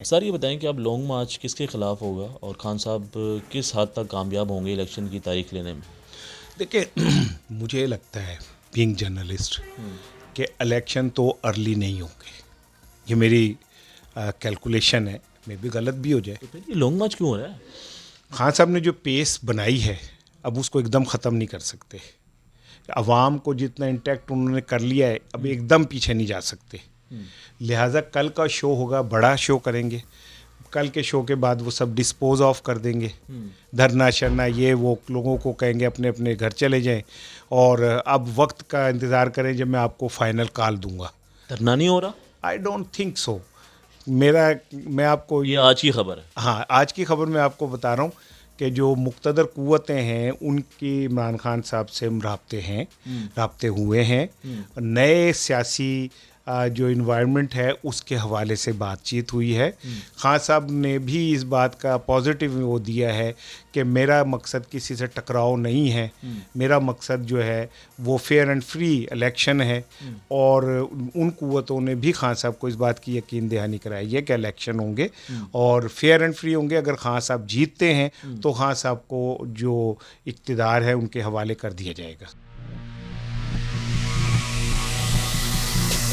سر یہ بتائیں کہ اب لانگ مارچ کس کے خلاف ہوگا اور خان صاحب کس حد تک کامیاب ہوں گے الیکشن کی تاریخ لینے میں؟ دیکھیں مجھے لگتا ہے بینگ جرنلسٹ کہ الیکشن تو ارلی نہیں ہوں گے. یہ میری کیلکولیشن ہے, میں بھی غلط بھی ہو جائے. تو پھر یہ لانگ مارچ کیوں ہو رہا ہے؟ خان صاحب نے جو پیس بنائی ہے اب اس کو ایک دم ختم نہیں کر سکتے. عوام کو جتنا انٹیکٹ انہوں نے کر لیا ہے اب ایک دم پیچھے نہیں جا سکتے. لہٰذا کل کا شو ہوگا, بڑا شو کریں گے. کل کے شو کے بعد وہ سب ڈسپوز آف کر دیں گے. دھرنا شرنا یہ وہ لوگوں کو کہیں گے اپنے اپنے گھر چلے جائیں, اور اب وقت کا انتظار کریں جب میں آپ کو فائنل کال دوں گا. دھرنا نہیں ہو رہا؟ I don't think so. میں آپ کو یہ آج کی خبر ہے. ہاں, آج کی خبر میں آپ کو بتا رہا ہوں کہ جو مقتدر قوتیں ہیں ان کی عمران خان صاحب سے رابطے ہوئے ہیں. نئے سیاسی جو انوائرمنٹ ہے اس کے حوالے سے بات چیت ہوئی ہے. خان صاحب نے بھی اس بات کا پازیٹیو وہ دیا ہے کہ میرا مقصد کسی سے ٹکراؤ نہیں ہے, میرا مقصد جو ہے وہ فیئر اینڈ فری الیکشن ہے. اور ان قوتوں نے بھی خان صاحب کو اس بات کی یقین دہانی کرائی ہے کہ الیکشن ہوں گے اور فیئر اینڈ فری ہوں گے. اگر خان صاحب جیتتے ہیں تو خان صاحب کو جو اقتدار ہے ان کے حوالے کر دیا جائے گا.